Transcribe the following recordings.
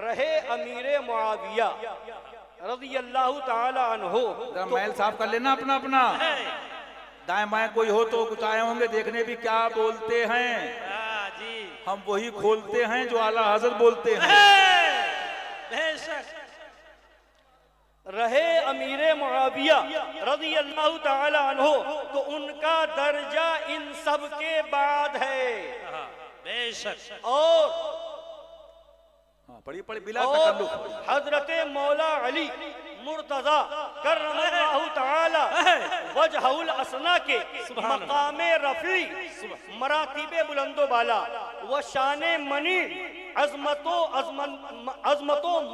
रहे अमीरे मुआविया रज़ी अल्लाह ताला अन्हो। महल साफ कर लेना अपना अपना, दाएं बाएं कोई हो तो कुछ आए होंगे देखने भी क्या बोलते हैं जी, हम वही खोलते हैं जो आला हजरत बोलते हैं। बेशक रहे अमीरे मुआविया रज़ी अल्लाह ताला अन्हो तो उनका दर्जा इन सब के बाद है। बेशक और पढ़ी पढ़ी बिला तकल्लुफ हजरत मौला अली मुर्तजा करमल्लाहु ताला वजहुल असना के मकामे रफी मरातिबे बुलंदो बाला व शाने मनी अजमतो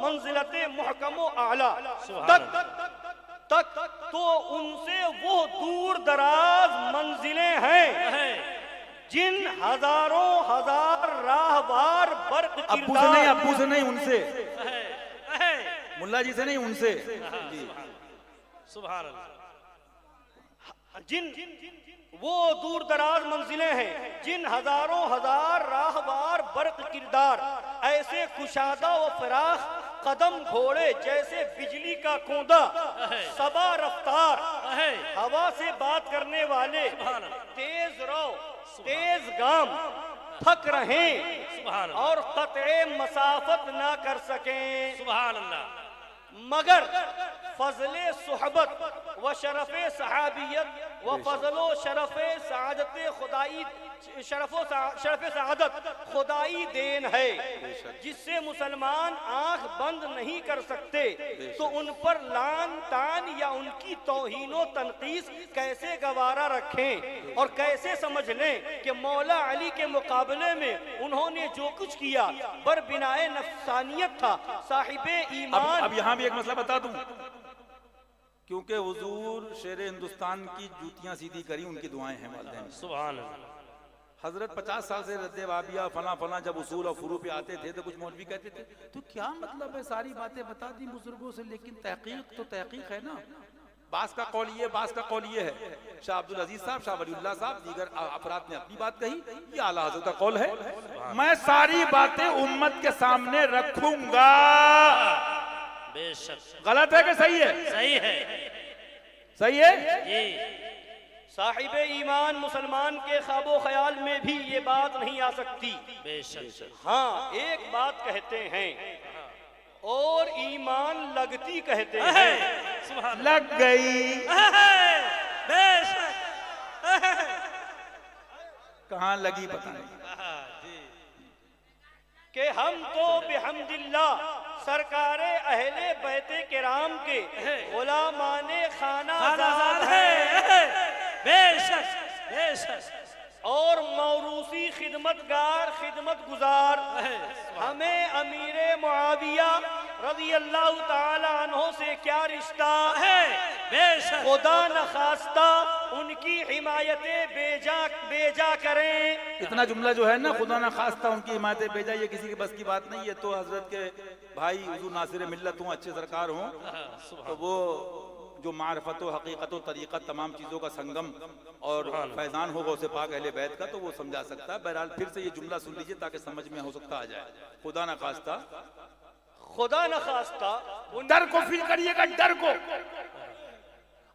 मंजिलते मुहकमो आला तक तो उनसे वो दूर दराज मंजिलें हैं जिन हजारों हजार राहवार बर्क अब्बू से नहीं उनसे, मुल्ला जी से नहीं उनसे। सुभान अल्लाह। जिन वो दूर दराज मंजिलें हैं जिन हजारों हजार राहवार बर्क किरदार ऐसे कुशादा व फराख कदम घोड़े जैसे बिजली का कूदा सबा रफ्तार हवा से बात करने वाले तेज रो तेज गाम थक रहे और कतरे मसाफत ना कर सकें। सुभान अल्लाह। मगर फजले सुहबत व शरफ़े सहाबियत व फजलो शरफ़े सआदत खुदाई शरफ़े सआदत खुदाई देन है जिससे मुसलमान आंख बंद नहीं कर सकते। तो उन पर लान तान या उनकी तौहीनो तनकीस कैसे गवारा रखें और कैसे समझ लें कि मौला अली के मुकाबले में उन्होंने जो कुछ किया बर बिनाए नफसानियत था साहिबे ईमान। अब यहाँ भी एक मसला बता दूं, क्योंकि हुजूर शेर हिंदुस्तान की जूतियां सीधी करी उनकी दुआएं हैं वालिदैन। सुभान अल्लाह। हजरत 50 साल से रद्दे वाबिया फला फला जब उसूल और फुरू पे आते थे तो कुछ मौलवी कहते थे तो क्या मतलब है, सारी बातें बता दी बुजुर्गों से, लेकिन तहकीक तो तहकीक है ना। बास का कौल ये, बास का कौल ये है। शाह अब्दुल अजीज साहब, शाह वलीउल्लाह साहब, दीगर अफराद ने अपनी बात कही, ये आला हज़रत का कौल है। मैं सारी बातें उम्मत के सामने रखूंगा। बेशक। गलत है कि सही है? सही है, सही है जी। साहिबे ईमान मुसलमान के ख्वाबो ख्याल में भी ये बात नहीं आ सकती। बेशक। हाँ, एक बात कहते हैं और ईमान लगती कहते हैं। लग गई। बेशक। कहाँ लगी पता नहीं। कि हम तो बिहम्दिल्लाह सरकारे अहले बैते किराम के गुलामाने खाना आजाद हैं। बेशक बेशक। और मौरूसी खिदमतगार खिदमत गुजार हमें अमीरे मुआविया रज़ी अल्लाह ताला अन्हो से क्या रिश्ता है। बेशक। खुदा न खास्ता उनकी हिमायतें बेजा करें। इतना जुमला जो है ना, खुदा न खास्ता उनकी हिमायतें बेजा, ये किसी के बस की बात नहीं है। तो हजरत के भाई हुजूर नासिर मिल्लत हों, अच्छे सरकार हों, तो वो जो मारफत हकीकत तरीक़त तमाम चीज़ों का संगम और फैज़ान होगा उसे पाक अहले बैत का, तो वो समझा सकता है। बहरहाल फिर से ये जुमला सुन लीजिए ताकि समझ में हो सकता आ जाए। खुदा न खास्ता, खुदा न खास्ता डर को फील करिएगा, डर को,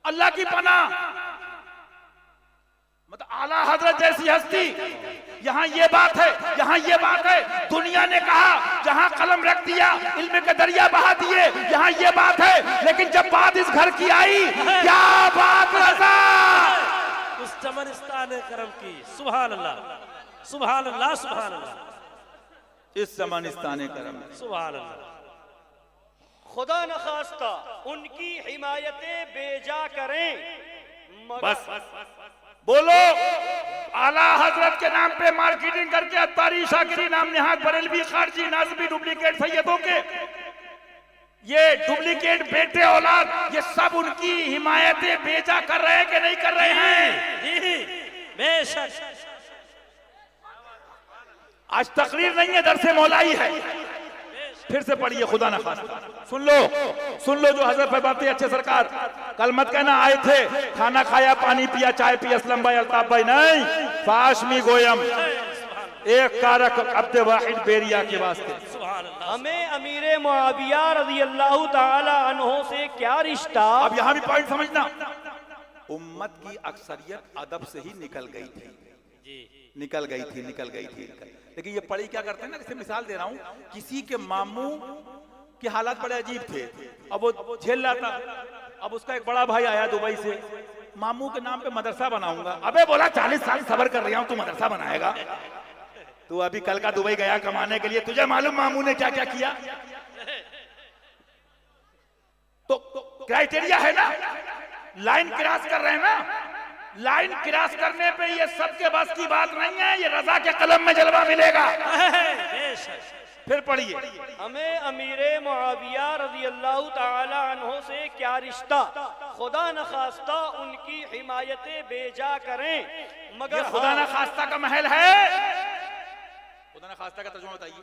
अल्लाह की पनाह। मतलब आला हजरत जैसी हस्ती, यहाँ ये बात है, यहाँ ये बात है। दुनिया ने कहा जहाँ कलम रख दिया इल्म के दरिया बहा दिए, यहाँ ये बात है। लेकिन जब बात इस घर की आई, क्या बात रज़ा उस चमनिस्तान करम की। सुभान अल्लाह सुभान अल्लाह सुभान अल्लाह। इस चमनिस्तान करम, सुभान अल्लाह। खुदा न खास्ता उनकी हिमायतें बेजा करें। बस बोलो, आला हजरत के नाम पे मार्केटिंग करके अत्तारी शाकिरी नाम निहाद बरेलवी खारजी नाज़बी डुप्लीकेट सैयदों के ये डुप्लीकेट बेटे औलाद, ये सब उनकी हिमायतें बेजा कर रहे हैं कि नहीं कर रहे हैं? बेशक। आज तकरीर नहीं है, दरसे मौलाई है। फिर से पढ़िए, खुदा न खास्ता सुन लो जो हजरत फरमाते अच्छे सरकार, कल मत कहना आए थे, खाना खाया, पानी पिया, चाय पी, असलम भाई, अल्ताफ भाई, नहीं। फाशमी गोयम एक कारक अब्द वाहिद बेरिया के वास्ते। सुभान अल्लाह। हमें अमीर मुआविया रज़ी अल्लाह ताला अन्हो से क्या रिश्ता। अब यहाँ भी पॉइंट समझना, उम्मत की अक्सरियत अदब से ही निकल गई थी, निकल गई थी। लेकिन ये पढ़ी क्या करते हैं ना, जैसे मिसाल दे रहा हूँ, किसी के मामू के हालात बड़े अजीब थे, अब वो झेल रहा था। अब उसका एक बड़ा भाई आया दुबई से, मामू के नाम पे मदरसा बनाऊंगा। अबे बोला 40 साल सब्र कर रहा हूं, तू मदरसा बनाएगा? तू अभी कल का दुबई गया कमाने के लिए, तुझे मालूम मामू ने क्या क्या किया? तो क्राइटेरिया है ना, लाइन क्रॉस कर रहे हैं ना, लाइन क्रॉस करने पे ये सबके बस की बात नहीं है, ये रजा के कलम में जलवा मिलेगा। फिर पढ़िए, हमें अमीर मुआविया रज़ी अल्लाह ताला अन्हो से क्या रिश्ता, खुदा न खास्ता उनकी हिमायत बेजा करें मगर खुदा न खास्ता का महल है। खुदा न खास्ता का तर्जुमा बताइए।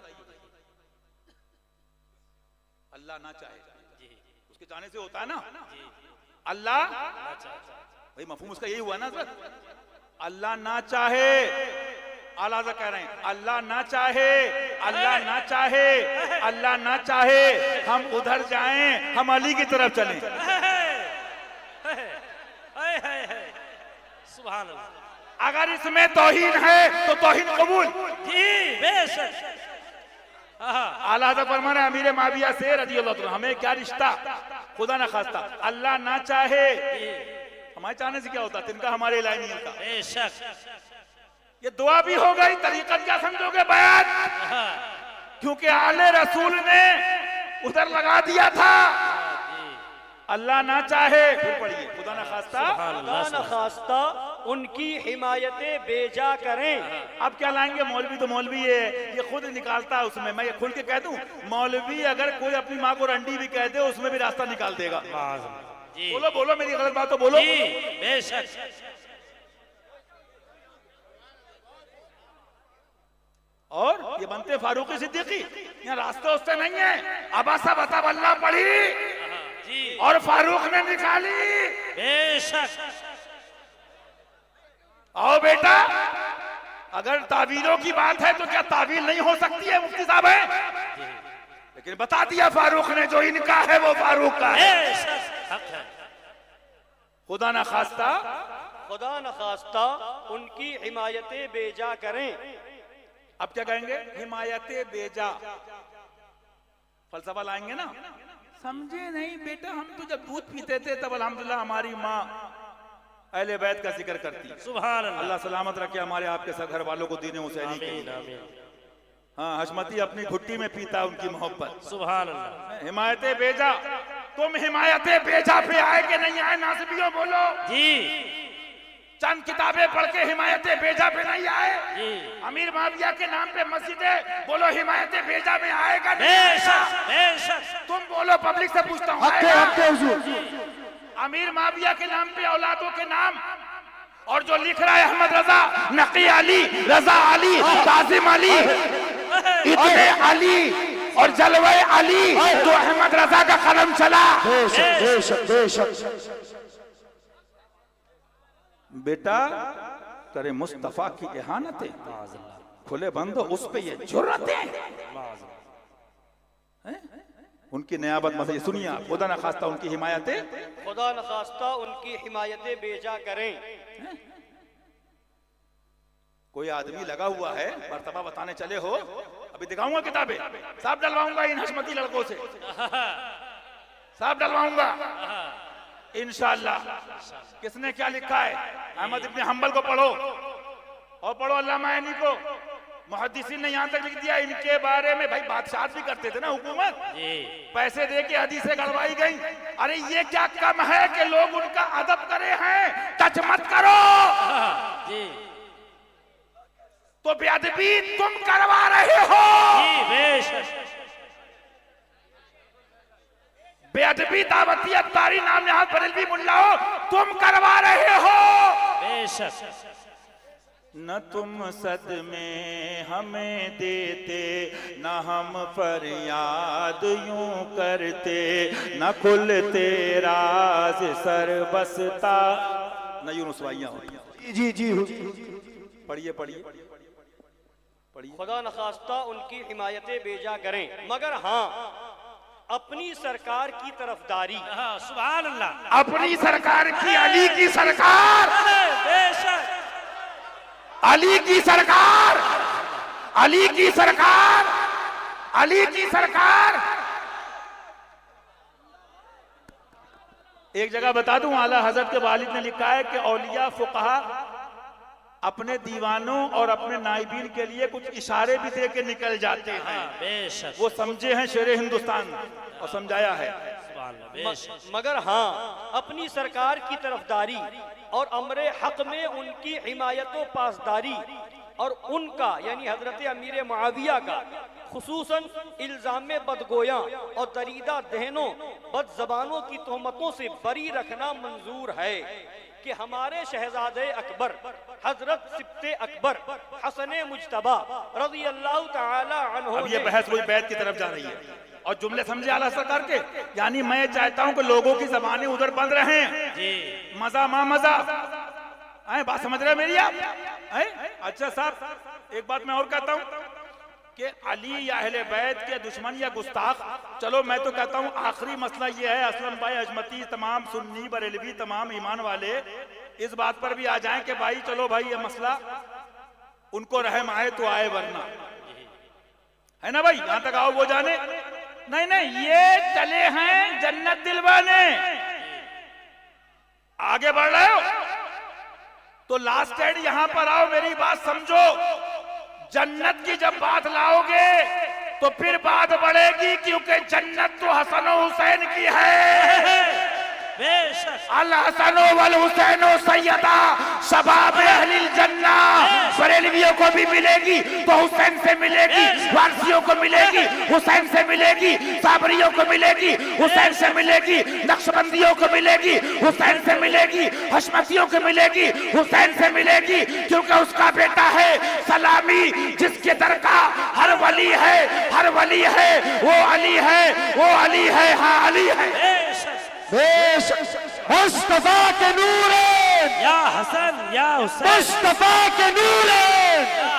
अल्लाह ना चाहे, उसके चाहने से होता है ना। अल्लाह भाई मफहूम उसका यही हुआ ना हज़रत, अल्लाह ना चाहे, आला कह रहे हैं अल्लाह ना चाहे, अल्लाह ना चाहे, अल्लाह ना चाहे हम उधर जाएं, हम अली की तरफ चलें। सुभान अल्लाह। अगर इसमें तौहीन है तो तौहीन कबूल। जी बेशक। आला हज़रत फरमा रहे अमीर माविया से रज़ियल्लाहु अन्हु, हमें क्या रिश्ता, खुदा ना खास्ता अल्लाह ना चाहे। हमारे चाहने से क्या होता, तिनका हमारे इलाही नहीं होता। बेशक। ये दुआ भी हो गई, तरीक़त क्या समझोगे बयान, क्योंकि आले रसूल ने उधर लगा दिया था। अल्लाह ना चाहे, फिर पढ़िए, खुदा ना खास्ता, खुदा न खास्ता उनकी हिमायत बेजा करें। अब क्या लाएंगे, मौलवी तो मौलवी है, ये खुद निकालता है उसमें। मैं ये खुल के कह दूं, मौलवी अगर कोई अपनी माँ को रंडी भी कह दे उसमें भी रास्ता निकाल देगा। बोलो बोलो, मेरी गलत बात तो बोलो। बेशक। और ये बनते फारूकी सिद्दीकी, यहाँ रास्ते उससे नहीं है। अबासा बता बल्ला पड़ी और फारूक ने निकाली। बेशक। आओ बेटा, अगर तावीलों की बात है तो क्या तावील नहीं हो सकती है, मुफ्ती साहब है, लेकिन बता दिया फारूक ने, जो इनका है वो फारूक का है। खुदा ना खास्ता, खुदा न खास्ता उनकी हिमायत बेजा करें। अब क्या कहेंगे, हिमायत बेजा, फलसफा लाएंगे ना। समझे नहीं बेटा, हम तो जब दूध पीते थे तब अल्हम्दुलिल्लाह हमारी माँ अहले बैत का जिक्र करती। सुभान अल्लाह। अल्लाह सलामत रखे हमारे आपके सब घर वालों को दीन हुसैनी के। हाँ, हशमती अपनी घुट्टी में पीता उनकी मोहब्बत। सुभान अल्लाह। हिमायत बेजा, तुम हिमायत बेजा पे आए कि नहीं आए नासिबियों बोलो जी। चंद किताबें पढ़ के हिमायत बेजा पे नहीं आए। जी। अमीर माविया के नाम पे मस्जिदें, बोलो हिमायत बेजा में आएगा नहीं आएगा? बेशक। तुम बोलो, पब्लिक से पूछता हूँ, अमीर माविया के नाम पे औलादों के नाम, और जो लिख रहा है अहमद रजा, नकी अली, रजा अली, काजिम अली, इतने अली और जलवे अली, तो अहमद रजा का कलम चला। बेटा करे मुस्तफा की इहानतें, खुले बंद हो उस पे ये जुर्रतें, उनकी नियाबत मत ये सुनिए आप। खुदा न खास्ता उनकी हिमायतें, खुदा न खास्ता उनकी हिमायत बेजा करें। कोई आदमी लगा हुआ है, मर्तबा बताने चले हो, अभी दिखाऊंगा किताबें, सब डलवाऊंगा इन हशमती लड़कों से, सब डलवाऊंगा इंशाअल्लाह। किसने क्या लिखा है, अहमद इब्न हंबल को पढ़ो और पढ़ो अल्लामा ऐनी को। मुहद्दिसीन ने यहाँ तक लिख दिया इनके बारे में, भाई बादशाह भी करते थे ना हुकूमत, पैसे दे के हदीसें गड़वाई गई। अरे ये क्या कम है कि लोग उनका अदब करे हैं, टच मत करो। तो बेअदबी तुम करवा रहे हो, बेअदबी दावतियत तारी नाम नहाद बरेलवी मुल्ला हो, तुम करवा रहे हो। बेशक। न तुम सदमे हमें देते, न हम फरियाद यूं करते, न खुलते राज सर बसता, न यूं रुसवाइयां होती। जी जी पढ़िए पढ़िए खुदा नखास्ता उनकी हिमायतें बेजा करें, मगर हाँ अपनी सरकार की तरफदारी, हाँ सुभान अल्लाह, अपनी सरकार की, अली की सरकार, बेशक अली की सरकार, अली की सरकार, अली की सरकार। एक जगह बता दूं, आला हजरत के वालिद ने लिखा है कि औलिया फुकहा अपने दीवानों और अपने नाइबीन के लिए कुछ इशारे भी दे के निकल जाते हैं। बेशक वो समझे हैं शेरे हिंदुस्तान और समझाया है। सुभान अल्लाह, बेशक मगर हाँ अपनी सरकार की तरफदारी और अमरे हक में उनकी हिमायत व पासदारी और उनका यानी हजरत अमीर मुआविया का खुसूसन इल्जाम बदगोयां और दरीदा दहनों बद जबानों की तोहमतों से बरी रखना मंजूर है कि हमारे शहजादे अकबर हजरत सिब्ते अकबर हसन मुज्तबा रज़ी अल्लाह तआला अन्हु, अब ये बहस कोई बैत की तरफ जा रही है और जुमले समझे आला सरकार के, यानी मैं चाहता हूं कि लोगों की जबानें उधर बंद रहें। जी मजा मां मजा आए, बात समझ रहे हैं मेरी आप? अच्छा साहब, एक बात मैं और कहता हूं कि अली या अहले बैत के दुश्मन या गुस्ताख, चलो मैं तो कहता हूं आखिरी मसला ये है, असलम भाई अजमती तमाम सुन्नी बरेलवी तमाम ईमान वाले इस बात पर भी आ जाएं कि भाई चलो भाई ये मसला उनको रहम आए तो आए, वरना है ना भाई, यहां तक आओ वो जाने। नहीं नहीं, ये चले हैं जन्नत दिलवाने, आगे बढ़ रहे हो तो लास्ट एंड यहां पर आओ, मेरी बात समझो। जन्नत की जब बात लाओगे तो फिर बात बढ़ेगी, क्योंकि जन्नत तो हसन और हुसैन की है। बेशक अल हसन वल हुसैन सैयदा शबाब अहलिल जन्ना, बरेलवियों को भी मिलेगी तो हुसैन से मिलेगी, वारसियों को मिलेगी हुसैन से मिलेगी, साबरियों को मिलेगी हुसैन से मिलेगी, नक्शबंदियों को मिलेगी हुसैन से मिलेगी, हशमतियों को मिलेगी हुसैन से मिलेगी, क्योंकि उसका बेटा है सलामी, जिसके दर का हर वली है, हर वली है, वो अली है, वो अली है, हाँ अली है। मुस्तफा के नूर या हसन या हुसैन, मुस्तफा के नूर या